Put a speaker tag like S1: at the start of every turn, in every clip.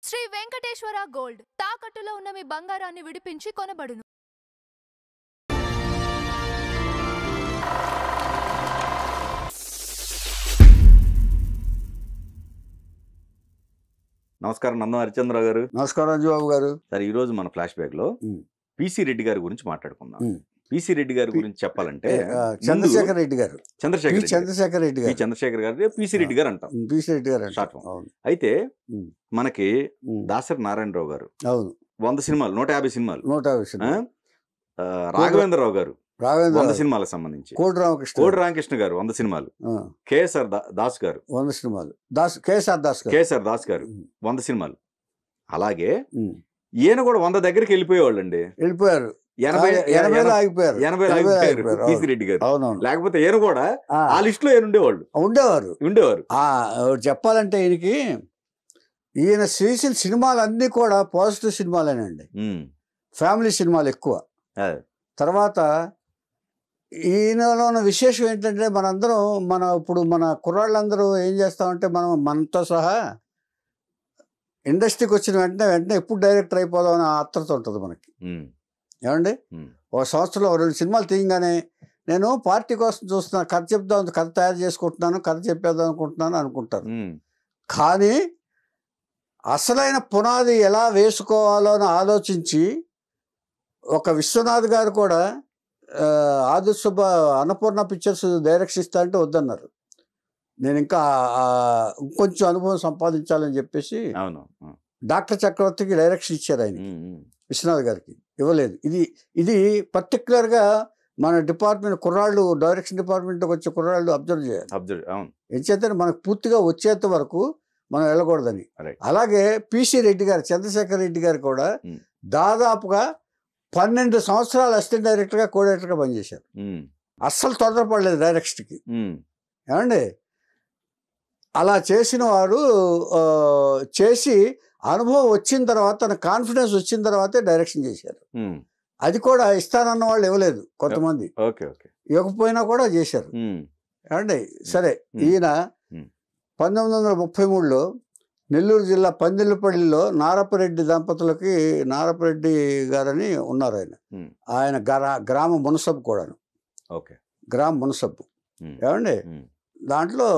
S1: Shri Venkateswara gold తాకట్టులో ఉన్న మీ బంగారాన్ని విడిపించి కొనబడును.
S2: నమస్కారం నందం హరిచంద్ర గారు.
S3: నమస్కారం అంజుబాబు గారు.
S2: సరే, ఈ రోజు మన ఫ్లాష్ బ్యాక్ లో పిసి రెడ్డి గారి గురించి మాట్లాడుకుందాం. పిసి రెడ్డి గారి గురించి చెప్పాలంటే
S3: చంద్రశేఖర్ రెడ్డి గారు,
S2: చంద్రశేఖర్ రెడ్డి గారు పిసి రెడ్డి గారు అంటాం.
S3: పిసి రెడ్డి గారు
S2: షార్ట్ ఫామ్. అయితే మనకి దాసరి నారాయణరావు గారు 100 సినిమాలు 150 సినిమాలు, రాఘవేంద్రరావు గారు 100 సినిమాలకు సంబంధించి, కోడి రామకృష్ణ గారు 100 సినిమాలు, కేఎస్ఆర్ దాస్ గారు 100 సినిమాలు, కేఎస్ఆర్ దాస్ గారు 100 సినిమాలు. అలాగే ఈయన కూడా 100 దగ్గరికి వెళ్ళిపోయేవాళ్ళు అండి.
S3: వెళ్ళిపోయారు, 80 ఆగిపోయారు
S2: పిసి రెడ్డి గారు. లేకపోతే ఈయన కూడా ఆ లిస్ట్ లో ఉండేవారు.
S3: చెప్పాలంటే ఈయన చేసిన సినిమాలు అన్ని కూడా పాజిటివ్ సినిమాలేనండి, ఫ్యామిలీ సినిమాలు ఎక్కువ. తర్వాత ఈయనలో ఉన్న విశేషం ఏంటంటే మనందరం ఇప్పుడు మన కుర్రాళ్ళందరూ ఏం చేస్తామంటే మనతో సహా ఇండస్ట్రీకి వచ్చిన వెంటనే ఎప్పుడు డైరెక్టర్ అయిపోదాం అని ఆత్రత ఉంటుంది మనకి. ఏమండి, ఒక సంవత్సరంలో 2 సినిమాలు తీయగానే నేను పార్టీ కోసం చూస్తున్నాను, కథ చెప్దాం, కథ తయారు చేసుకుంటున్నాను, కథ చెప్పేద్దాం అనుకుంటారు. కానీ అసలైన పునాది ఎలా వేసుకోవాలో అని ఆలోచించి ఒక విశ్వనాథ్ గారు కూడా ఆదిశుభ అన్నపూర్ణ పిక్చర్స్ డైరెక్షన్ ఇస్తా అంటే వద్దన్నారు. నేను ఇంకా ఇంకొంచెం అనుభవం సంపాదించాలని చెప్పేసి డాక్టర్ చక్రవర్తికి డైరెక్షన్ ఇచ్చారు ఆయన, విశ్వనాథ్ గారికి ఇవ్వలేదు. ఇది పర్టికులర్గా మన డిపార్ట్మెంట్ కుర్రాళ్ళు, డైరెక్షన్ డిపార్ట్మెంట్కి వచ్చే కుర్రాళ్ళు అబ్జర్వ్ చేయాలి. ఎంచేత మనకు పూర్తిగా వచ్చేంత వరకు మనం వెళ్ళకూడదని. అలాగే పిసి రెడ్డి గారు, చంద్రశేఖర్ రెడ్డి గారు కూడా దాదాపుగా 12 సంవత్సరాలు అసిస్టెంట్ డైరెక్టర్గా, కో డైరెక్టర్గా పనిచేశారు. అస్సలు తొందరపడలేదు డైరెక్షన్కి. ఏమండి, అలా చేసిన వారు చేసి అనుభవం వచ్చిన తర్వాత, తన కాన్ఫిడెన్స్ వచ్చిన తర్వాతే డైరెక్షన్ చేశారు. అది కూడా ఇస్తానన్న వాళ్ళు ఇవ్వలేదు కొంతమంది, ఇవ్వకపోయినా కూడా చేశారు. ఏమండి, సరే, ఈయన 1933లో నెల్లూరు జిల్లా పందిళ్ళపల్లిలో నారపరెడ్డి దంపతులకి, నారపరెడ్డి గారని ఉన్నారు ఆయన గ్రామ మునసబ్ కూడాను, గ్రామ మునసబ్. ఏమండి, దాంట్లో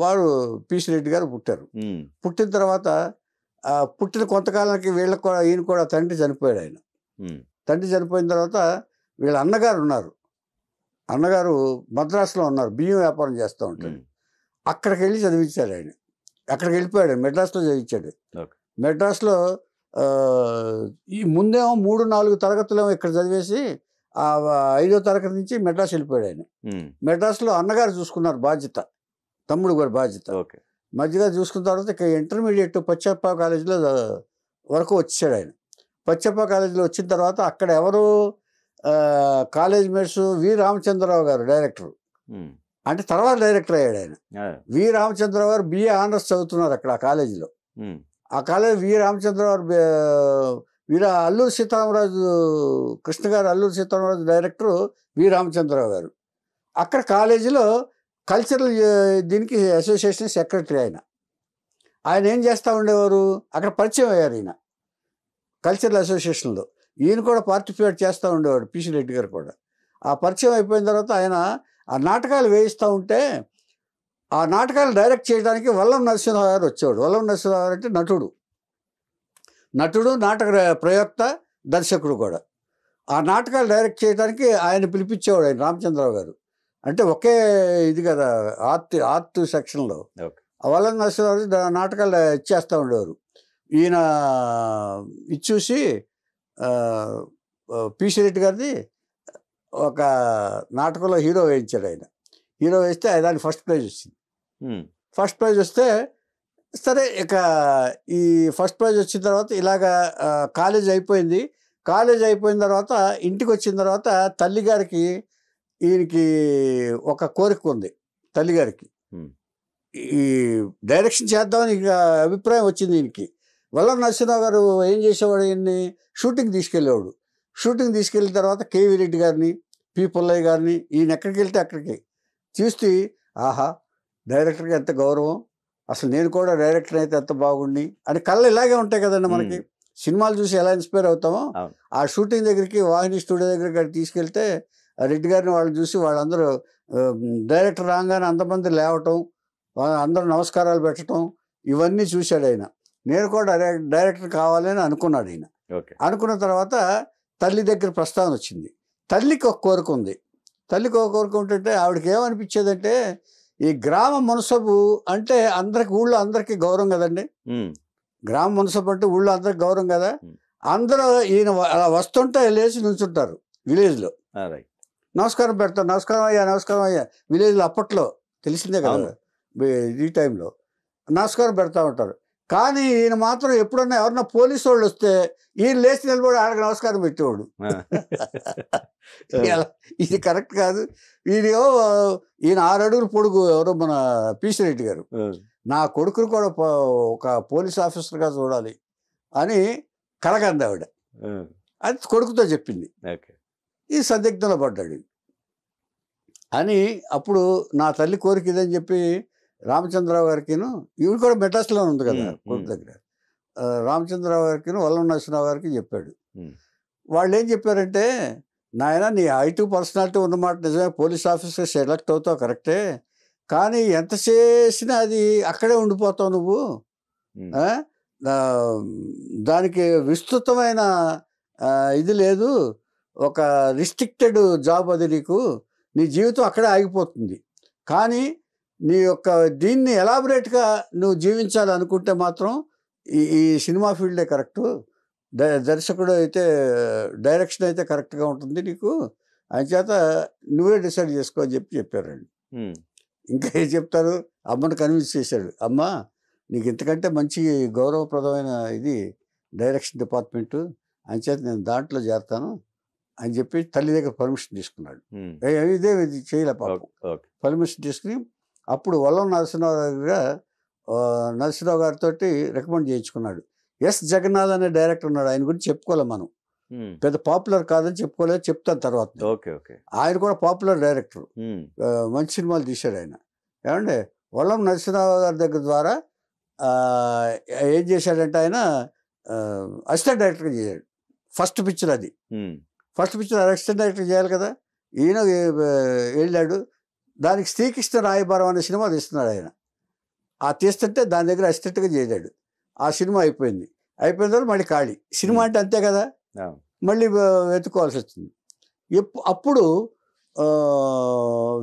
S3: వారు పిసి రెడ్డి గారు పుట్టారు. పుట్టిన తర్వాత పుట్టిన కొంతకాలానికి ఈయన కూడా తండ్రి చనిపోయాడు. ఆయన తండ్రి చనిపోయిన తర్వాత వీళ్ళ అన్నగారు ఉన్నారు. అన్నగారు మద్రాసులో ఉన్నారు, బియ్యం వ్యాపారం చేస్తూ ఉంటాడు. అక్కడికి వెళ్ళి చదివించాడు ఆయన. అక్కడికి వెళ్ళిపోయాడు, మెడ్రాస్లో చదివించాడు. మెడ్రాస్లో ఈ ముందేమో 3-4 తరగతులేమో ఇక్కడ చదివేసి 5వ తరగతి నుంచి మెడ్రాస్ వెళ్ళిపోయాడు ఆయన. మెడ్రాస్లో అన్నగారు చూసుకున్నారు బాధ్యత, తమ్ముడు గారు బాధ్యత. మధ్యగా చూసుకున్న తర్వాత ఇక ఇంటర్మీడియట్ పచ్చప్ప కాలేజీలో వరకు వచ్చాడు ఆయన. పచ్చప్ప కాలేజీలో వచ్చిన తర్వాత అక్కడ ఎవరు కాలేజ్ మేట్స్ వి రామచంద్రరావు గారు డైరెక్టర్, అంటే తర్వాత డైరెక్టర్ అయ్యాడు ఆయన. వి రామచంద్రరావు గారు బిఏ ఆనర్స్ చదువుతున్నారు అక్కడ ఆ కాలేజీలో. ఆ కాలేజీ వి రామచంద్రరావు అల్లూరి సీతారామరాజు, కృష్ణ గారు అల్లూరి సీతారామరాజు డైరెక్టరు వి రామచంద్రరావు గారు. అక్కడ కాలేజీలో కల్చరల్ దీనికి అసోసియేషన్ సెక్రటరీ ఆయన ఏం చేస్తూ ఉండేవారు, అక్కడ పరిచయం అయ్యారు ఈయన కల్చరల్ అసోసియేషన్లో. ఈయన కూడా పార్టిసిపేట్ చేస్తూ ఉండేవాడు, పిసి రెడ్డి గారు కూడా. ఆ పరిచయం అయిపోయిన తర్వాత ఆయన ఆ నాటకాలు వేయిస్తూ ఉంటే ఆ నాటకాలు డైరెక్ట్ చేయడానికి వల్లం నరసింహరావు గారు వచ్చేవాడు. వల్లం నరసింహరావు గారు అంటే నటుడు, నాటక ప్రయోక్త, దర్శకుడు కూడా. ఆ నాటకాలు డైరెక్ట్ చేయడానికి ఆయన పిలిపించేవాడు ఆయన రామచంద్రరావు గారు. అంటే ఒకే ఇది కదా, ఆర్ట్ సెక్షన్లో. వల్లం నరసింహరావు నాటకాలు ఇచ్చేస్తూ ఉండేవారు. ఈయన ఇచ్చేసి పిసి రెడ్డి గారిది ఒక నాటకంలో హీరో వేయించాడు ఆయన. హీరో వేస్తే దానికి ఫస్ట్ ప్రైజ్ వచ్చింది. ఫస్ట్ ప్రైజ్ వస్తే సరే, ఇక ఈ ఫస్ట్ ప్రైజ్ వచ్చిన తర్వాత ఇలాగా కాలేజ్ అయిపోయింది. కాలేజ్ అయిపోయిన తర్వాత ఇంటికి వచ్చిన తర్వాత తల్లిగారికి, ఈయనకి ఒక కోరిక ఉంది. తల్లిగారికి ఈ డైరెక్షన్ చేద్దామని ఇక అభిప్రాయం వచ్చింది ఈయనకి. వల్లం నరసింహరావు గారు ఏం చేసేవాడు, ఈయన్ని షూటింగ్ తీసుకెళ్ళేవాడు. షూటింగ్ తీసుకెళ్ళిన తర్వాత కేవీ రెడ్డి గారిని, పి పుల్లయ్య గారిని, ఈయన ఎక్కడికి వెళ్తే అక్కడికి చూస్తే ఆహా, డైరెక్టర్కి ఎంత గౌరవం, అసలు నేను కూడా డైరెక్టర్ అయితే ఎంత బాగుండి అని కళ్ళు ఇలాగే ఉంటాయి కదండి మనకి. సినిమాలు చూసి ఎలా ఇన్స్పైర్ అవుతామో ఆ షూటింగ్ దగ్గరికి వాహిని స్టూడియో దగ్గరికి తీసుకెళ్తే రెడ్డి గారిని వాళ్ళని చూసి వాళ్ళందరూ డైరెక్టర్ రాగానే అంతమంది లేవటం, అందరూ నమస్కారాలు పెట్టడం, ఇవన్నీ చూశాడు ఆయన. నేను కూడా డైరెక్టర్ కావాలని అనుకున్నాడు ఆయన. అనుకున్న తర్వాత తల్లి దగ్గర ప్రస్తావన వచ్చింది. తల్లికి ఒక కోరిక ఉంది. తల్లికి ఒక కోరిక ఉంటుంటే ఆవిడకి ఏమనిపించేదంటే, ఈ గ్రామ మున్సబు అంటే అందరికి, ఊళ్ళో అందరికీ గౌరవం కదండి. గ్రామ మున్సబు అంటే ఊళ్ళో అందరికి గౌరవం కదా. అందరూ ఈయన అలా వస్తుంటే లేచి నుంచుంటారు విలేజ్లో, నమస్కారం పెడతారు. నమస్కారం అయ్యా, నమస్కారం అయ్యా. విలేజ్లో అప్పట్లో తెలిసిందే కదా, ఈ టైంలో నమస్కారం పెడతా ఉంటారు. కానీ ఈయన మాత్రం ఎప్పుడన్నా ఎవరన్నా పోలీసు వాళ్ళు వస్తే ఈయన లేచి నిలబడి ఆడకు నమస్కారం పెట్టేవాడు. ఇది కరెక్ట్ కాదు. ఈయన 6 అడుగులు పొడుగు, ఎవరో మన పీసీ రెడ్డి గారు, నా కొడుకును కూడా ఒక పోలీస్ ఆఫీసర్గా చూడాలి అని కలగంది ఆవిడ. అది కొడుకుతో చెప్పింది. ఈ సందిగ్ధంలో పడ్డాడు అని. అప్పుడు నా తల్లి కోరిక ఇదని చెప్పి రామచంద్రరావు గారికిను, ఇవి కూడా మెడ్రాస్లో ఉంది కదా కొడుకు దగ్గర, రామచంద్రరావు గారికి, వల్లం నరసింహరావు గారికి చెప్పాడు. వాళ్ళు ఏం చెప్పారంటే, నాయన నీ ఐటీ పర్సనాలిటీ ఉన్నమాట నిజమే, పోలీస్ ఆఫీసర్ సెలెక్ట్ అవుతావు కరెక్టే, కానీ ఎంత చేసినా అది అక్కడే ఉండిపోతావు నువ్వు. దానికి విస్తృతమైన ఇది లేదు, ఒక రిస్ట్రిక్టెడ్ జాబ్ అది, నీకు నీ జీవితం అక్కడే ఆగిపోతుంది. కానీ నీ యొక్క దీన్ని ఎలాబరేట్గా నువ్వు జీవించాలి అనుకుంటే మాత్రం ఈ సినిమా ఫీల్డే కరెక్టు, దర్శకుడు అయితే డైరెక్షన్ అయితే కరెక్ట్గా ఉంటుంది నీకు, అంచేత నువ్వే డిసైడ్ చేసుకో అని చెప్పారండి. ఇంకా ఏం చెప్తారు, అమ్మను కన్విన్స్ చేశాడు. అమ్మ నీకు ఇంతకంటే మంచి గౌరవప్రదమైన ఇది డైరెక్షన్ డిపార్ట్మెంటు, అంచేత నేను దాంట్లో చేరతాను అని చెప్పి తల్లి దగ్గర పర్మిషన్ తీసుకున్నాడు. ఇదే చేయలే పాపం. పర్మిషన్ తీసుకుని అప్పుడు వల్లం నరసింహరావు గారితో రికమెండ్ చేయించుకున్నాడు. ఎస్ జగన్నాథ్ అనే డైరెక్టర్ ఉన్నాడు, ఆయన గురించి చెప్పుకోలే మనం, పెద్ద పాపులర్ కాదని చెప్పుకోలేదు, చెప్తాను తర్వాత. ఆయన కూడా పాపులర్ డైరెక్టర్, మంచి సినిమాలు తీశాడు ఆయన. ఏమంటే వల్లం నరసింహరావు గారి దగ్గర ద్వారా ఏం చేశాడంటే ఆయన అసిస్టెంట్ డైరెక్టర్గా చేశాడు. ఫస్ట్ పిక్చర్ అది, ఫస్ట్ పిక్చర్ అసిస్టెంట్ డైరెక్టర్ చేయాలి కదా. ఈయన వెళ్ళాడు, దానికి శ్రీకృష్ణ రాయబారం అనే సినిమా తీస్తున్నాడు ఆయన. ఆ తీస్తుంటే దాని దగ్గర అసిస్టెంట్గా చేశాడు. ఆ సినిమా అయిపోయింది. అయిపోయిన తర్వాత మళ్ళీ ఖాళీ. సినిమా అంటే అంతే కదా, మళ్ళీ వెతుక్కోవాల్సి వచ్చింది. అప్పుడు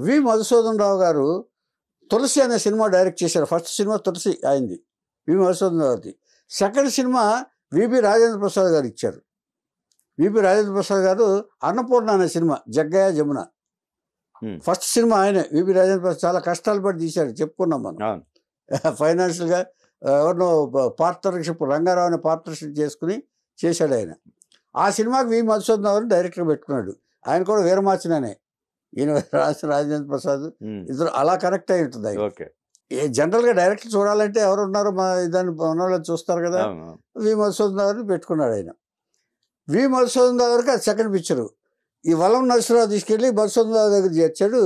S3: వి మధుసూదన్ రావు గారు తులసి అనే సినిమా డైరెక్ట్ చేశారు. ఫస్ట్ సినిమా తులసి అయింది వి మధుసూదన్ రావుది. Second cinema VB Rajendra Prasad గారు ఇచ్చారు. విబి రాజేంద్ర ప్రసాద్ గారు అన్నపూర్ణ అనే cinema, Jaggayya Jamuna, first cinema ఆయనే. విబి రాజేంద్ర ప్రసాద్ చాలా కష్టాలు పడి తీశాడు, చెప్పుకున్నాం మనం. ఫైనాన్షియల్గా ఎవరినో పార్ట్నర్షిప్, రంగారావు అనే పార్ట్నర్షిప్ చేసుకుని చేశాడు ఆయన. ఆ సినిమాకి వి మధుసూదన్ రావుని డైరెక్టర్ పెట్టుకున్నాడు. ఆయన కూడా వీరమాచిననే, ఈయన రాజేంద్ర ప్రసాద్, ఇద్దరు అలా కనెక్ట్ అయి ఉంటుంది ఆయన. జనరల్గా డైరెక్టర్ చూడాలంటే ఎవరు ఉన్నారో దాన్ని ఉన్నవాళ్ళని చూస్తారు కదా. వి మధుసూదన్ రావుని పెట్టుకున్నాడు ఆయన. వి మధుసూదన్ రావు గారికి అది సెకండ్ పిక్చరు. ఈ వల్లం నరసింహరావు తీసుకెళ్ళి మధుసూదన్ రావు దగ్గర చేర్చాడు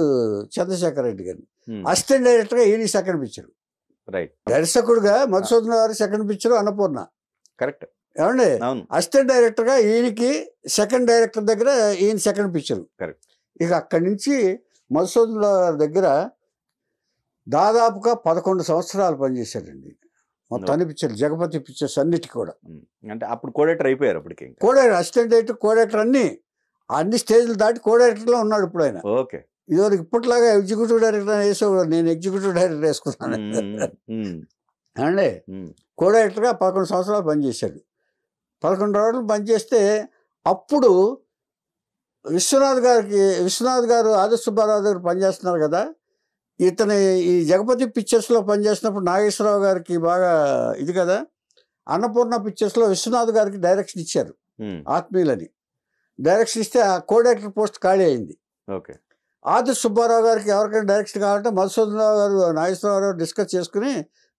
S3: చంద్రశేఖర్ రెడ్డి గారిని. అసిస్టెంట్ డైరెక్టర్గా ఈయన సెకండ్ పిక్చరు. దర్శకుడుగా మధుసూదన్ రావు గారి సెకండ్ పిక్చరు అన్నపూర్ణ.
S2: కరెక్ట్.
S3: ఏమండి, అసిస్టెంట్ డైరెక్టర్గా ఈయనకి సెకండ్ డైరెక్టర్ దగ్గర ఈయన సెకండ్ పిక్చరు. ఇక అక్కడి నుంచి మధుసూదన్ రావు గారి దగ్గర దాదాపుగా 11 సంవత్సరాలు పనిచేశాడండి. మొత్తం అన్ని పిక్చర్లు, జగపతి పిక్చర్స్ అన్నిటికీ కూడా.
S2: అంటే అప్పుడు కోడైరెక్టర్ అయిపోయారు. అప్పటికి
S3: కోడైరెక్టర్, అసిస్టెంట్ డైరెక్టర్, కోడైరెక్టర్ అన్ని స్టేజ్లు దాటి కోడైరెక్టర్లో ఉన్నాడు ఇప్పుడు ఆయన. ఇదివరకు ఇప్పట్లాగా ఎగ్జిక్యూటివ్ డైరెక్టర్ వేసేవాడు, నేను ఎగ్జిక్యూటివ్ డైరెక్టర్ వేసుకున్నాను అండి. కోడైరెక్టర్గా 11 సంవత్సరాలు పనిచేశాడు. 11 రోజులు పనిచేస్తే అప్పుడు విశ్వనాథ్ గారు ఆదిత్య సుబ్బారావు దగ్గర పనిచేస్తున్నారు కదా. ఇతని ఈ జగపతి పిక్చర్స్లో పనిచేసినప్పుడు నాగేశ్వరరావు గారికి బాగా ఇది కదా. అన్నపూర్ణ పిక్చర్స్లో విశ్వనాథ్ గారికి డైరెక్షన్ ఇచ్చారు, ఆత్మీయులని డైరెక్షన్ ఇస్తే ఆ కోడైరెక్టర్ పోస్ట్ ఖాళీ అయింది. ఆదిత్య సుబ్బారావు గారికి ఎవరికైనా డైరెక్షన్ కావాలంటే మధుసూదన్ రావు గారు, నాగేశ్వరరావు గారు డిస్కస్ చేసుకుని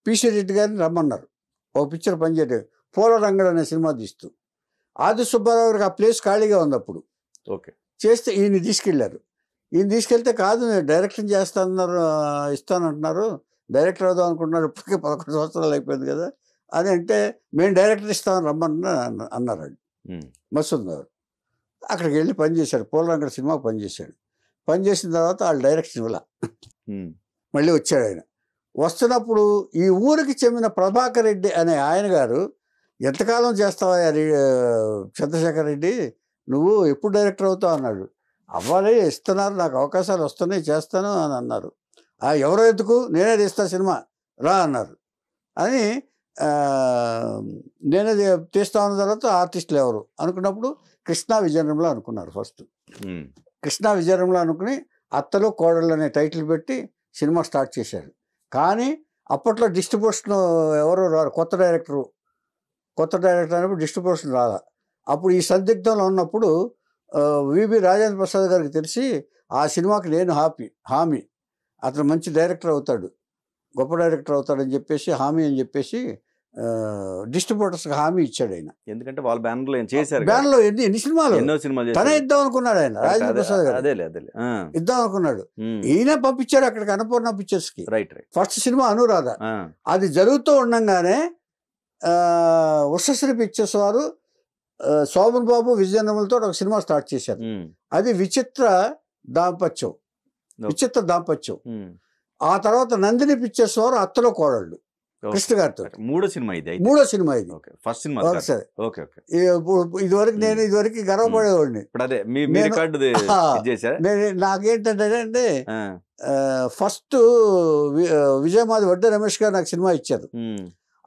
S3: పీసీ రెడ్డి గారిని రమ్మన్నారు. ఓ పిక్చర్ పనిచేయడం, పూలరంగడు అనే సినిమా తీస్తూ. ఆదిత్య సుబ్బారావు గారికి ఆ ప్లేస్ ఖాళీగా ఉంది అప్పుడు. చేస్తే ఈయన తీసుకెళ్ళారు. ఈయన తీసుకెళ్తే కాదు, నేను డైరెక్షన్ చేస్తానన్నారు, ఇస్తానంటున్నారు, డైరెక్టర్ అవుదాం అనుకుంటున్నారు, ఇప్పటికే 11 సంవత్సరాలు అయిపోయింది కదా అని అంటే, మేము డైరెక్టర్ ఇస్తామని రమ్మని అన్నారండి మసూద్ గారు. అక్కడికి వెళ్ళి పనిచేశాడు, పోలరంగడ సినిమాకి పనిచేశాడు. పనిచేసిన తర్వాత వాళ్ళు డైరెక్షన్ ఇవ్వాల, మళ్ళీ వచ్చాడు ఆయన. వస్తున్నప్పుడు ఈ ఊరికి చెందిన ప్రభాకర్ రెడ్డి అనే ఆయన గారు, ఎంతకాలం చేస్తావా చంద్రశేఖర్ రెడ్డి, నువ్వు ఎప్పుడు డైరెక్టర్ అవుతావు అన్నాడు. అవ్వాలి, ఇస్తున్నారు, నాకు అవకాశాలు వస్తున్నాయి, చేస్తాను అని అన్నారు. ఎవరో ఎందుకు, నేనే తీస్తా సినిమా రా అన్నారు. అని నేనే తీస్తా ఉన్న తర్వాత ఆర్టిస్టులు ఎవరు అనుకున్నప్పుడు కృష్ణా విజయనిర్మల అనుకున్నారు. ఫస్ట్ కృష్ణా విజయనిర్మల అనుకుని అత్తలు కోడళ్ళు అనే టైటిల్ పెట్టి సినిమా స్టార్ట్ చేశారు. కానీ అప్పట్లో డిస్ట్రిబ్యూషన్ ఎవరు రారు, కొత్త డైరెక్టర్ అనేప్పుడు డిస్ట్రిబ్యూషన్ రాలా. అప్పుడు ఈ సందిగ్ధంలో ఉన్నప్పుడు విబి రాజేంద్ర ప్రసాద్ గారికి తెలిసి ఆ సినిమాకి నేను హామీ, అతను మంచి డైరెక్టర్ అవుతాడు, గొప్ప డైరెక్టర్ అవుతాడని చెప్పేసి హామీ అని చెప్పేసి డిస్ట్రిబ్యూటర్స్కి హామీ ఇచ్చాడు ఆయన.
S2: ఎందుకంటే వాళ్ళ బ్యానర్లో చేశారు,
S3: బ్యానర్లో ఎన్ని సినిమాలు తనే ఇద్దాం అనుకున్నాడు ఆయన, రాజేంద్ర ప్రసాద్ గారు ఇద్దాం అనుకున్నాడు. ఈయన పంపించాడు అక్కడికి అన్నపూర్ణ పిక్చర్స్కి. First cinema Anuradha. అది జరుగుతూ ఉండగానే ఉషశ్రీ పిక్చర్స్ వారు శోభన్ బాబు విజయనిర్మలతో ఒక సినిమా స్టార్ట్ చేశారు. అది విచిత్ర దాంపత్యం. ఆ తర్వాత నందిని పిక్చర్స్ వారు అత్తలో కోడళ్ళు కృష్ణ గారితో మూడో సినిమా ఇది. ఫస్ట్ సినిమా ఇదివరకు గర్వపడేవాడిని. నాకేంటంటే ఫస్ట్ విజయమాది వడ్డే రమేష్ గారు నాకు సినిమా ఇచ్చారు.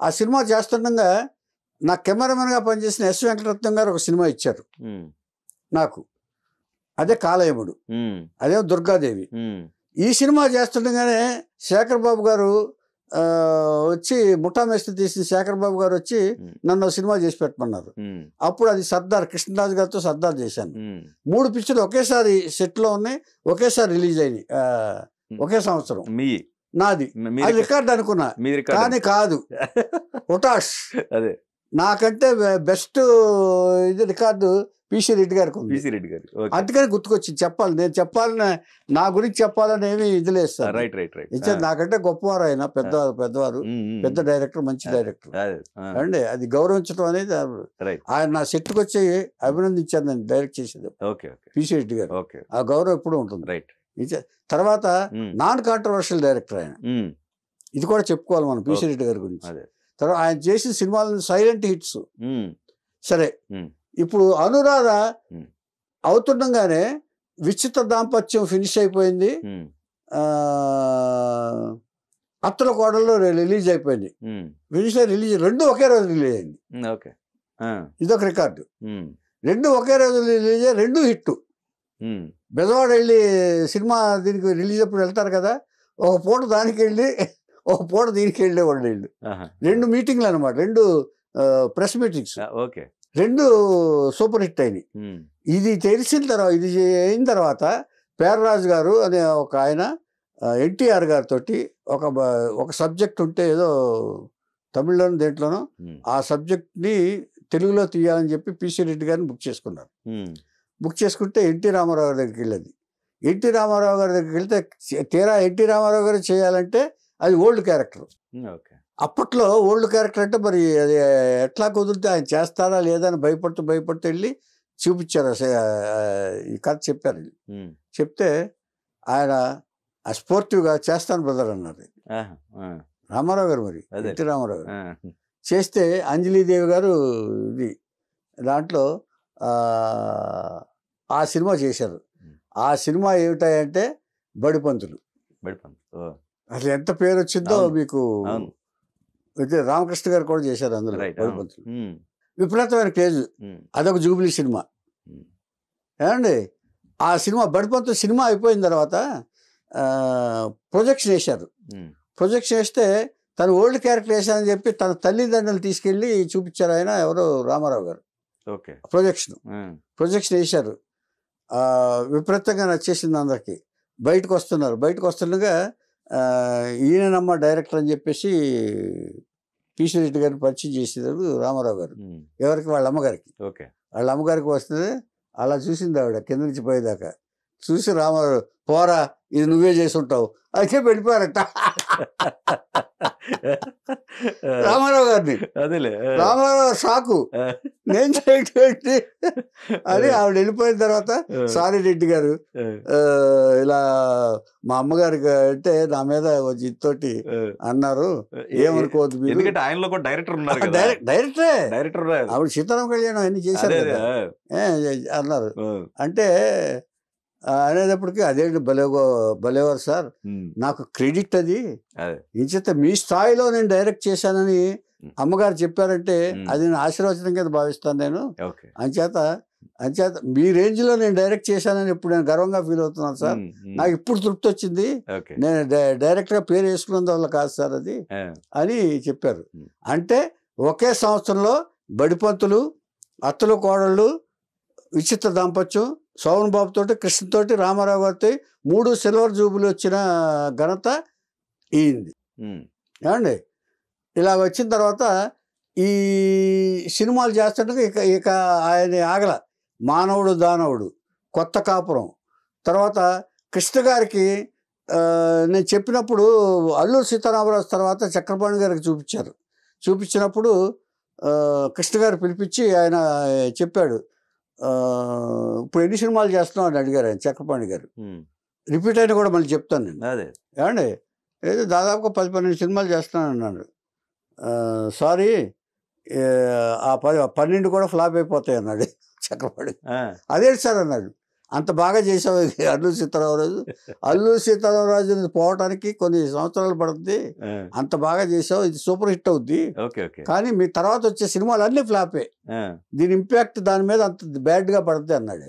S3: ఆ సినిమా చేస్తుండగా నా కెమెరామెన్ గా పనిచేసిన ఎస్ వెంకటరత్నం గారు ఒక సినిమా ఇచ్చారు నాకు, అదే కాలయముడు, అదే దుర్గాదేవి. ఈ సినిమా చేస్తుండగానే శేఖర్ బాబు గారు వచ్చి, ముఠా మేస్త్రి తీసిన శేఖర్ బాబు గారు వచ్చి నన్ను సినిమా చేసి పెట్టమన్నారు. అప్పుడు అది సర్దార్, కృష్ణరాజు గారితో సర్దార్ చేశాను. 3 పిక్చర్లు ఒకేసారి సెట్లో ఉన్నాయి, ఒకేసారి రిలీజ్ అయినాయి ఒకే సంవత్సరం. నాది అది రికార్డ్ అనుకున్నా, కానీ కాదు, ఉటాష్. నాకంటే బెస్ట్ ఇది రికార్డు పిసి రెడ్డి గారికి ఉంది. అందుకని గుర్తుకొచ్చింది చెప్పాలి, నేను చెప్పాలని, నా గురించి చెప్పాలని ఏమి ఇది లేదు సార్. నాకంటే గొప్పవారు ఆయన, పెద్దవారు, పెద్ద డైరెక్టర్, మంచి డైరెక్టర్ అండి. అది గౌరవించడం అనేది ఆయన నా సెట్కి వచ్చి అభినందించారు నేను డైరెక్ట్ చేసేది పిసి రెడ్డి గారు. ఆ గౌరవం ఎప్పుడు ఉంటుంది. తర్వాత నాన్ కాంట్రవర్షియల్ డైరెక్టర్ ఆయన, ఇది కూడా చెప్పుకోవాలి మనం పిసి రెడ్డి గారి గురించి. తర్వాత ఆయన చేసిన సినిమాలు సైలెంట్ హిట్స్. సరే, ఇప్పుడు అనురాధ అవుతుండగానే విచిత్ర దాంపత్యం ఫినిష్ అయిపోయింది, అత్తల కోడల్లో రిలీజ్ అయిపోయింది. రిలీజ్ రెండు ఒకే రోజు రిలీజ్ అయింది. ఇదొక రికార్డు. రెండు ఒకే రోజు రిలీజ్ అయ్యి 2 హిట్. బెజవాడ వెళ్ళి సినిమా దీనికి రిలీజ్ అప్పుడు వెళ్తారు కదా, ఒక పూట దానికి వెళ్ళి ఒక పూట దీనికి వెళ్ళేవాళ్ళు. 2 మీటింగ్లు అనమాట, 2 ప్రెస్ మీటింగ్స్, 2 సూపర్ హిట్ అయినాయి. ఇది తెలిసిన తర్వాత, ఇది అయిన తర్వాత పేర్రాజు గారు అనే ఒక ఆయన ఎన్టీఆర్ గారితో ఒక సబ్జెక్ట్ ఉంటే, ఏదో తమిళ్లోనూ దేంట్లోనో ఆ సబ్జెక్ట్ని తెలుగులో తీయాలని చెప్పి పిసి రెడ్డి గారిని బుక్ చేసుకున్నారు. బుక్ చేసుకుంటే ఎన్టీ రామారావు గారి దగ్గరికి వెళ్ళేది. ఎన్టీ రామారావు గారి దగ్గరికి వెళ్తే తీరా ఎన్టీ రామారావు గారు చేయాలంటే అది ఓల్డ్ క్యారెక్టర్. అప్పట్లో ఓల్డ్ క్యారెక్టర్ అంటే మరి అది ఎట్లా కుదిరితే ఆయన చేస్తారా లేదా అని భయపడుతూ వెళ్ళి చూపించారు, ఈ కథ చెప్పారు. చెప్తే ఆయన స్పోర్టివ్గా చేస్తాను బ్రదర్ అన్నారు రామారావు గారు. మరి ఎన్టీ రామారావు గారు చేస్తే అంజలీదేవి గారు ఇది దాంట్లో ఆ సినిమా చేశారు. ఆ సినిమా ఏమిటాయంటే బడిపంతులు. అసలు ఎంత పేరు వచ్చిందో మీకు. రామకృష్ణ గారు కూడా చేశారు అందులో బడిపంతులు. విపరీతమైన క్రేజ్. అదొక జూబ్లీ సినిమా ఏమండి. ఆ సినిమా బడిపంతులు సినిమా అయిపోయిన తర్వాత ప్రొజెక్షన్ వేశారు. ప్రొజెక్షన్ వేస్తే తను ఓల్డ్ క్యారెక్టర్ వేశారని చెప్పి తన తల్లిదండ్రులు తీసుకెళ్ళి చూపించారు ఆయన, ఎవరో రామారావు గారు. ప్రొజెక్షన్ వేశారు. విపరీతంగా నచ్చేసింది అందరికి. బయటకు వస్తుండగా ఈయనమ్మ డైరెక్టర్ అని చెప్పేసి పిసి రెడ్డి గారిని పరిచయం చేసేదారు రామారావు గారు. ఎవరికి? వాళ్ళ అమ్మగారికి. వాళ్ళ అమ్మగారికి వస్తే అలా చూసింది ఆవిడ కింద నుంచి పోయేదాకా. చూసి రామారావు పోరా ఇది నువ్వే చేసి ఉంటావు అయితే వెళ్ళిపోయారట రామారావు గారిని.
S2: అదేలే
S3: రామారావు షాకు, నేను చేయటి అని. ఆవిడ వెళ్ళిపోయిన తర్వాత సారీ రెడ్డి గారు ఇలా మా అమ్మగారికి అంటే నా మీద ఇతోటి అన్నారు, ఏమనుకోవద్దు మీరు.
S2: ఎందుకంటే ఆయనలో కూడా డైరెక్టర్ ఉన్నారు,
S3: డైరెక్టర్ ఆవిడ సీతారామ కళ్యాణం అన్ని చేశారు అన్నారు. అంటే అనేటప్పటికీ అదేంటి భలేవారు సార్, నాకు క్రెడిట్ అది ఇంచేత మీ స్థాయిలో నేను డైరెక్ట్ చేశానని అమ్మగారు చెప్పారంటే అది నేను ఆశీర్వచనం కింద భావిస్తాను నేను. అంచేత మీ రేంజ్ లో నేను డైరెక్ట్ చేశానని ఇప్పుడు నేను గర్వంగా ఫీల్ అవుతున్నాను సార్. నాకు ఇప్పుడు తృప్తి వచ్చింది, నేను డైరెక్ట్ గా పేరు వేసుకున్నందు వల్ల కాదు సార్ అది అని చెప్పారు. అంటే ఒకే సంవత్సరంలో బడిపంతులు, అత్తలు కోడళ్ళు, విచిత్ర దాంపత్యం, సోమన్ బాబు తోటి, కృష్ణతోటి, రామారావు గారితో 3 సిల్వర్ జూబులు వచ్చిన ఘనత ఈంది. ఏమండి ఇలా వచ్చిన తర్వాత ఈ సినిమాలు చేస్తుంటే ఇక ఆయన ఆగల. మానవుడు దానవుడు, కొత్త కాపురం, తర్వాత కృష్ణ గారికి నేను చెప్పినప్పుడు అల్లూరి సీతారామరాజు తర్వాత చక్రపాణి గారికి చూపించినప్పుడు కృష్ణ గారు పిలిపించి ఆయన చెప్పాడు, ఇప్పుడు ఎన్ని సినిమాలు చేస్తున్నావు అని అడిగారు ఆయన, చక్రపాణి గారు. రిపీట్ అయినా కూడా మళ్ళీ చెప్తాను నేను. ఏమండి ఏదో దాదాపుగా 10-12 సినిమాలు చేస్తున్నాను అన్నాడు. సారీ ఆ 12 కూడా ఫ్లాప్ అయిపోతాయి అన్నాడు చక్రపాణి. అదేంటి సార్ అన్నాడు, అంత బాగా చేసావు అల్లూరి సీతారామరాజు పోవటానికి కొన్ని సంవత్సరాలు పడుతుంది, అంత బాగా చేసావు, ఇది సూపర్ హిట్ అవుద్ది, కానీ మీ తర్వాత వచ్చే సినిమాలు అన్ని ఫ్లాపే, దీని ఇంపాక్ట్ దాని మీద అంత బ్యాడ్ గా పడుతుంది అన్నాడు.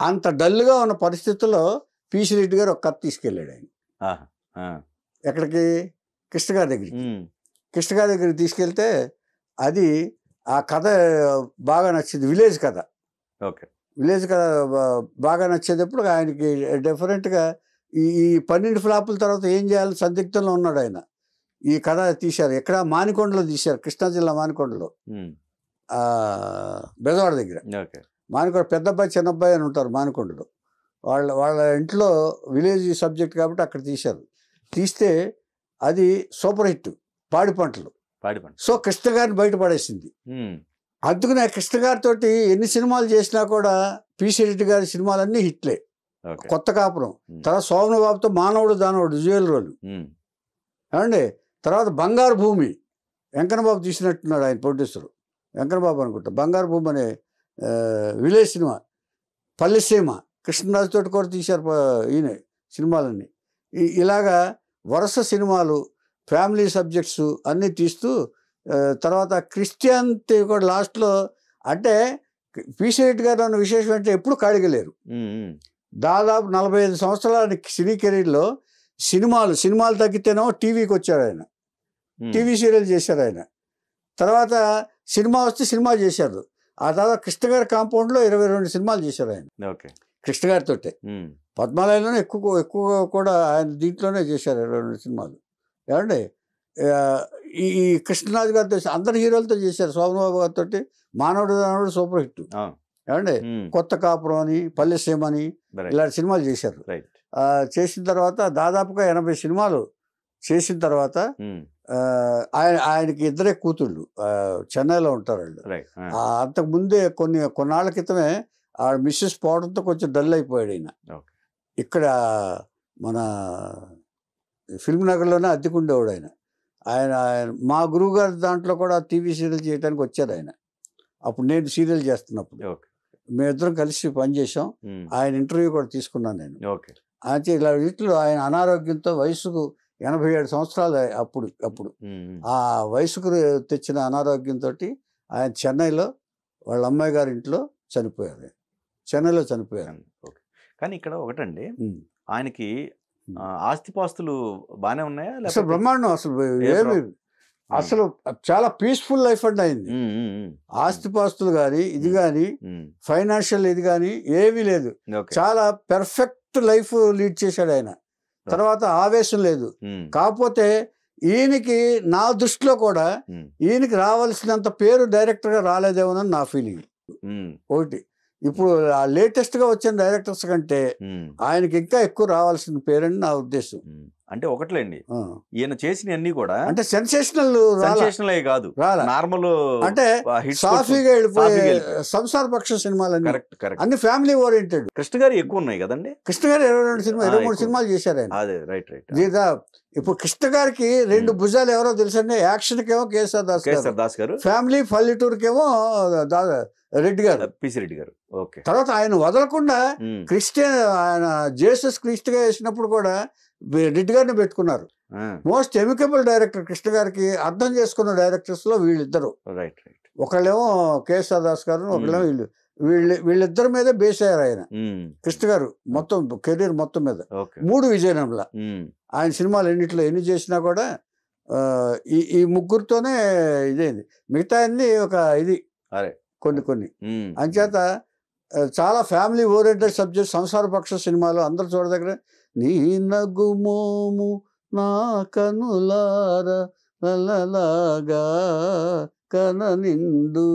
S3: అంత డల్ గా ఉన్న పరిస్థితుల్లో పీసీ రెడ్డి గారు ఒక కథ తీసుకెళ్ళాడు ఆయన. ఎక్కడికి? కృష్ణ గారి దగ్గరికి తీసుకెళ్తే అది ఆ కథ బాగా నచ్చింది. విలేజ్ కథ బాగా నచ్చేటప్పుడు ఆయనకి డెఫినెట్గా ఈ 12 ఫ్లాపుల తర్వాత ఏం చేయాలని సందిగ్ధంలో ఉన్నాడు ఆయన. ఈ కథ తీశారు, ఎక్కడ మానికొండలో తీశారు, కృష్ణా జిల్లా మానికొండలో, బెజవాడ దగ్గర. మానికొండ పెద్దబ్బాయి చిన్నబ్బాయి అని ఉంటారు మానికొండలో. వాళ్ళ ఇంట్లో విలేజ్ సబ్జెక్ట్ కాబట్టి అక్కడ తీస్తే అది సూపర్ హిట్, పాడి పంటలు. సో కృష్ణ గారిని బయటపడేసింది. అందుకనే కృష్ణ గారితో ఎన్ని సినిమాలు చేసినా కూడా పీసీ రెడ్డి గారి సినిమాలన్నీ హిట్లే. కొత్త కాపురం, తర్వాత సోమన్ బాబుతో మానవుడు దానవుడు డ్యూయల్ రోల్. ఏమండి తర్వాత బంగారు భూమి, వెంకన్నబాబు తీసినట్టున్నాడు ఆయన, ప్రొడ్యూసర్ వెంకన్నబాబు అనుకుంటా. బంగారు భూమి అనే విలేజ్ సినిమా, పల్లెసీమ, కృష్ణరాజుతో కూడా తీశారు ఈయన సినిమాలన్నీ. ఇలాగా వరుస సినిమాలు, ఫ్యామిలీ సబ్జెక్ట్స్ అన్నీ తీస్తూ తర్వాత క్రిస్టియానిటీ కూడా లాస్ట్లో. అంటే పీసీ రెడ్డి గారు అన్న విశేషం అంటే ఎప్పుడు ఖాళీగలేరు. దాదాపు 45 సంవత్సరాల సినీ కెరీర్లో సినిమాలు తగ్గితేనో టీవీకి వచ్చాడు ఆయన, టీవీ సీరియల్ చేశారు ఆయన. తర్వాత సినిమా వస్తే సినిమా చేశారు. ఆ తర్వాత కృష్ణ గారి కాంపౌండ్లో 22 సినిమాలు చేశారు ఆయన కృష్ణ గారితో. పద్మాలయంలోనే ఎక్కువ కూడా ఆయన దీంట్లోనే చేశారు 22 సినిమాలు. ఏమండి ఈ కృష్ణరాజు గారితో అందరు హీరోలతో చేశారు. సోమబాబు గారితో మానవుడు దానవుడు సూపర్ హిట్. ఏమండి కొత్త కాపురం అని, పల్లెసీమ అని ఇలాంటి సినిమాలు చేశారు. చేసిన తర్వాత దాదాపుగా 80 సినిమాలు చేసిన తర్వాత ఆయనకి 2 కూతుళ్ళు చెన్నైలో ఉంటారు వాళ్ళు. అంతకుముందే కొన్నాళ్ళ క్రితమే ఆ మిస్సెస్ పోవడంతో కొంచెం డల్ అయిపోయాడు ఆయన. ఇక్కడ మన ఫిల్మ్ నగర్లోనే అద్దెకుండేవాడు ఆయన. మా గురువు గారి దాంట్లో కూడా టీవీ సీరియల్ చేయడానికి వచ్చారు ఆయన. అప్పుడు నేను సీరియల్ చేస్తున్నప్పుడు మేమిద్దరం కలిసి పనిచేసాం. ఆయన ఇంటర్వ్యూ కూడా తీసుకున్నాను నేను. అంటే ఇలా వీటిలో ఆయన అనారోగ్యంతో వయసుకు 87 సంవత్సరాలు అప్పుడు ఆ వయసుకు తెచ్చిన అనారోగ్యంతో ఆయన చెన్నైలో వాళ్ళ అమ్మాయి గారి ఇంట్లో చనిపోయారు. చెన్నైలో చనిపోయారు.
S2: కానీ ఇక్కడ ఒకటండి, ఆయనకి ఆస్తిపాస్తులు బాగానే ఉన్నాయా?
S3: అసలు బ్రహ్మాండం, అసలు చాలా పీస్ఫుల్ లైఫ్ అంటే అయింది. ఆస్తిపాస్తులు కానీ ఇది కానీ ఫైనాన్షియల్ ఇది కానీ ఏమీ లేదు. చాలా పెర్ఫెక్ట్ లైఫ్ లీడ్ చేశాడు ఆయన. తర్వాత ఆవేశం లేదు. కాకపోతే ఈయనకి నా దృష్టిలో కూడా ఈయనకి రావాల్సినంత పేరు డైరెక్టర్గా రాలేదేమోనని నా ఫీలింగ్. ఒకటి ఇప్పుడు ఆ లేటెస్ట్ గా వచ్చిన డైరెక్టర్స్ కంటే ఆయనకి ఇంకా ఎక్కువ రావాల్సిన పేరని నా ఉద్దేశం.
S2: అంటే ఒకట్లేండి, ఈయన చేసిన అన్ని కూడా
S3: అంటే సెన్సేషనల్
S2: కాదు, నార్మల్
S3: అంటే సాఫీగా వెళ్ళిపోయే సంసార పక్ష సినిమాలు అన్ని ఫ్యామిలీ ఓరియంటెడ్.
S2: కృష్ణ గారు ఎక్కువ ఉన్నాయి కదండి.
S3: కృష్ణ గారు 23 సినిమాలు చేశారు ఆయన.
S2: అదే రైట్ రైట్.
S3: ఇప్పుడు కృష్ణ గారికి 2 భుజాలు ఎవరో తెలుసండి. యాక్షన్ కేమో కేఎస్ఆర్ దాస్ గారు, ఫ్యామిలీ పల్లెటూరుకేమో రెడ్డి గారు, పిసి రెడ్డి గారు. తర్వాత ఆయన వదలకుండా క్రిస్టియన్, ఆయన జేసస్ క్రీస్ట్ గా వేసినప్పుడు కూడా రెడ్డి గారిని పెట్టుకున్నారు. మోస్ట్ ఎమికబుల్ డైరెక్టర్ కృష్ణ గారికి అర్థం చేసుకున్న డైరెక్టర్స్ లో వీళ్ళిద్దరు. ఒకళ్ళేమో కేఎస్ఆర్ దాస్ గారు, ఒకళ్ళేమో వీళ్ళిద్దరి మీదే బేస్ అయ్యారు ఆయన. కృష్ణ గారు మొత్తం కెరీర్ మొత్తం మీద 3 విజయనగరంలో ఆయన సినిమాలు ఎన్ని చేసినా కూడా ఈ ముగ్గురితోనే ఇదేంది. మిగతా అన్ని ఒక ఇది కొన్ని అంచేత చాలా ఫ్యామిలీ ఓరియంటెడ్ సబ్జెక్ట్. సంసార పక్ష సినిమాలు అందరు చూడదగ్గర. నీ నగుమోము నా కనులార లలలాగా కన నిండు,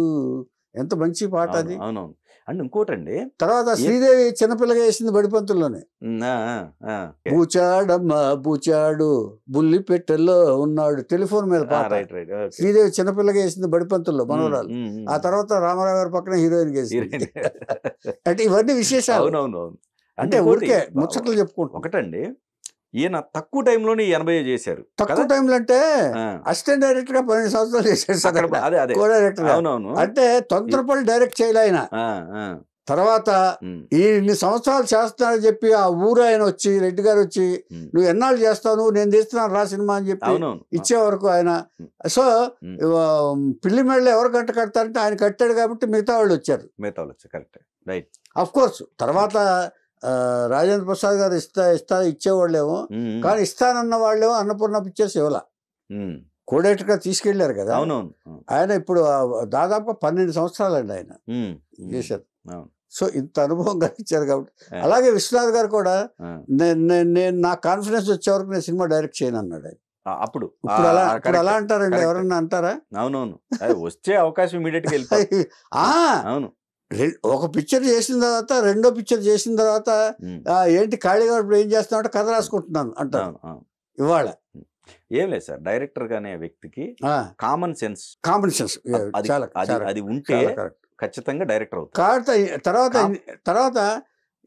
S3: ఎంత మంచి పాట అది.
S2: అవునవును. అండ్ ఇంకోటండి,
S3: తర్వాత శ్రీదేవి చిన్నపిల్లగా వేసింది బడిపంతుల్లోనే. బూచాడమ్మ బూచాడు బుల్లి పెట్టెల్లో ఉన్నాడు, టెలిఫోన్ మీద పాట. శ్రీదేవి చిన్నపిల్లగా వేసింది బడిపంతుల్లో, మనవరాలు. ఆ తర్వాత రామారావు గారి పక్కన హీరోయిన్ వేసింది. అంటే ఇవన్నీ విశేషాలు. అంటే ఊరికే ముచ్చట్లు చెప్పుకుంటాం.
S2: ఒకటండి, ఈయన తక్కువ టైంలోనే 80 చేశారు.
S3: తక్కువ టైంలో అంటే అసిస్టెంట్ డైరెక్టర్ గా 12 సంవత్సరాలు చేశారు. అంటే తొందరపడి డైరెక్ట్ చేయలే ఆయన. తర్వాత ఇన్ని సంవత్సరాలు చేస్తానని చెప్పి ఆ ఊరు ఆయన వచ్చి, రెడ్డి గారు వచ్చి, నువ్వు ఎన్నాళ్ళు చేస్తావు, నేను తీస్తున్నాను రా సినిమా అని చెప్పి ఇచ్చే వరకు ఆయన. సో పిల్లి మెడలో ఎవరు గంట కడతారంటే ఆయన కట్టాడు కాబట్టి మిగతా వాళ్ళు వచ్చారు. అఫ్ కోర్స్ తర్వాత రాజేంద్ర ప్రసాద్ గారు ఇచ్చేవాళ్ళేమో, కానీ ఇస్తానన్న వాళ్ళేమో అన్నపూర్ణ పిక్చర్స్ ఇవ్వాల. కోడేటర్ గా తీసుకెళ్లారు కదా ఆయన. ఇప్పుడు దాదాపుగా 12 సంవత్సరాలు అండి ఆయన చేశారు. సో ఇంత అనుభవం ఇచ్చారు కాబట్టి. అలాగే విశ్వనాథ్ గారు కూడా నేను నా కాన్ఫిడెన్స్ వచ్చే వరకు నేను సినిమా డైరెక్ట్ చేయను అన్నాడు ఆయన.
S2: ఇప్పుడు
S3: అలా అంటారండి, ఎవరన్నా అంటారా?
S2: అవునవును, వచ్చే అవకాశం ఇమీడియట్ గా. అవును,
S3: ఒక పిక్చర్ చేసిన తర్వాత రెండో పిక్చర్ చేసిన తర్వాత ఏంటి ఖాళీగా ఇప్పుడు ఏం చేస్తున్నా అంటే కథ రాసుకుంటున్నాను అంటాను. ఇవాళ
S2: ఏం లేదు సార్, డైరెక్టర్ గానే వ్యక్తికి కామన్ సెన్స్ అది ఉంటే ఖచ్చితంగా డైరెక్టర్ అవుతారు.
S3: తర్వాత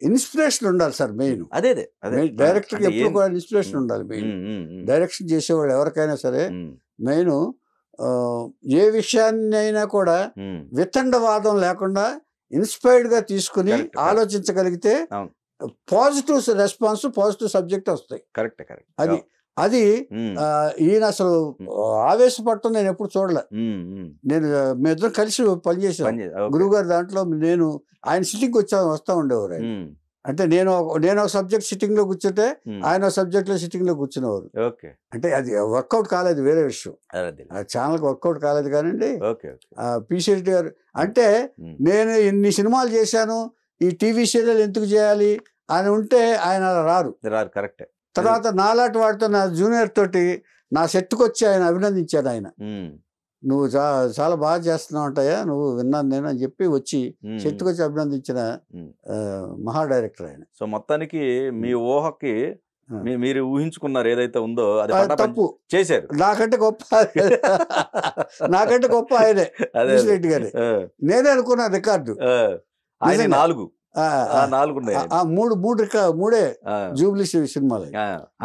S3: ఇన్స్పిరేషన్ ఉండాలి సార్ మెయిన్.
S2: అదే
S3: డైరెక్టర్ ఎప్పుడు కూడా ఇన్స్పిరేషన్ ఉండాలి మెయిన్. డైరెక్షన్ చేసేవాళ్ళు ఎవరికైనా సరే మెయిన్ ఏ విషయాన్ని అయినా కూడా వితండవాదం లేకుండా ఇన్స్పైర్డ్ గా తీసుకుని ఆలోచించగలిగితే పాజిటివ్ రెస్పాన్స్, పాజిటివ్ సబ్జెక్ట్ వస్తాయి. అది ఈయన అసలు ఆవేశపడటం నేను ఎప్పుడు చూడలే. నేను మీ ఇద్దరం కలిసి పనిచేసాను గురువు గారి దాంట్లో. నేను ఆయన సిట్టింగ్ వస్తా ఉండేవారు ఆయన. అంటే నేను ఒక సబ్జెక్ట్ సిట్టింగ్ లో కూర్చుంటే ఆయన సబ్జెక్ట్ లో సిట్టింగ్ లో కూర్చునేవారు. అంటే అది వర్కౌట్ కాలేదు, వేరే విషయం. ఛానల్ వర్కౌట్ కాలేదు కానండి. పిసి రెడ్డి గారు అంటే నేను ఇన్ని సినిమాలు చేశాను, ఈ టీవీ సీరియల్ ఎందుకు చేయాలి అని ఉంటే ఆయన రారు.
S2: కరెక్ట్.
S3: తర్వాత నాలాంటి వాడితో, నా జూనియర్ తోటి నా సెట్కి వచ్చి ఆయన అభినందించాడు. ఆయన నువ్వు చాలా బాగా చేస్తున్నావు అంటాయా, నువ్వు విన్నాను నేను అని చెప్పి వచ్చి సెట్కి వచ్చి అభినందించిన మహా డైరెక్టర్ ఆయన.
S2: సో మొత్తానికి మీ ఊహకి మీరు ఊహించుకున్నారు ఏదైతే ఉందో అది
S3: తప్పు
S2: చేశారు.
S3: నాకంటే గొప్ప ఆయనే రెడ్డి గారి. నేనే అనుకున్నా రికార్డు. 3 జూబ్లీ సినిమాలు,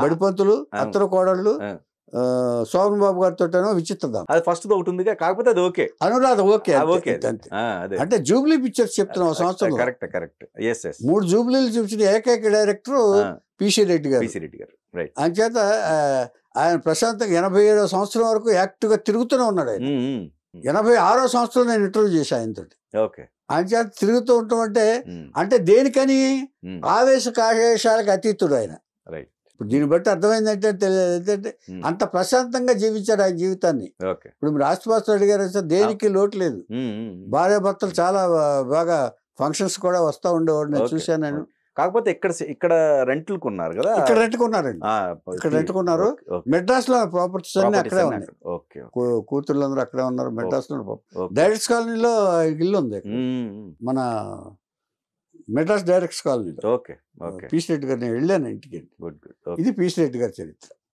S3: బడిపంతులు, అత్తర కోడళ్ళు, సోమన్ బాబు గారితో విచిత్రదాం.
S2: అది ఫస్ట్ ఒకటి ఉంది, కాకపోతే అది ఓకే.
S3: అనురాధ ఓకే. అంటే జూబ్లీ పిక్చర్స్ చెప్తున్నాం సంవత్సరం.
S2: కరెక్ట్.
S3: 3 జూబ్లీలు చూపించిన ఏకైక డైరెక్టర్ పిసి రెడ్డి గారు. అంచేత ఆయన ప్రశాంతంగా 87వ సంవత్సరం వరకు యాక్టివ్ గా తిరుగుతూనే ఉన్నాడు. ఆయన 86వ సంవత్సరం నేను ఇంటర్వ్యూ చేశాను ఆయనతోటి. అంచేత తిరుగుతూ ఉంటాం అంటే దేనికని ఆవేశకావేశాలకు అతీతుడు ఆయన. ఇప్పుడు దీన్ని బట్టి అర్థమైందంటే ఏంటంటే అంత ప్రశాంతంగా జీవించాడు ఆయన జీవితాన్ని. ఇప్పుడు మీరు ఆస్తిపాస్తులు అడిగారు, దేనికి లోటు లేదు. భార్యాభర్తలు చాలా బాగా ఫంక్షన్స్ కూడా వస్తూ ఉండేవాడు, నేను చూశాను నేను.
S2: కాకపోతే ఇక్కడ రెంట్లు కొన్నారు కదా.
S3: ఇక్కడ రెంట్కున్నారండి, ఇక్కడ రెంట్కున్నారు. మెడ్రాస్ లో ప్రాపర్టీస్ అన్ని అక్కడే ఉన్నాయి. కూతుర్లందరూ అక్కడే ఉన్నారు మెడ్రాస్ లో. డైరెక్ట్స్ కాలనీలో ఇల్లు ఉంది మన మెడ్రాస్ డైరెక్ట్స్ కాలనీలో
S2: ఓకే ఓకే
S3: పీసీ రెడ్డి గారు నేను వెళ్ళాను ఇంటికి.
S2: గుడ్ గుడ్
S3: ఇది పీసీ రెడ్డి గారి చరిత్ర.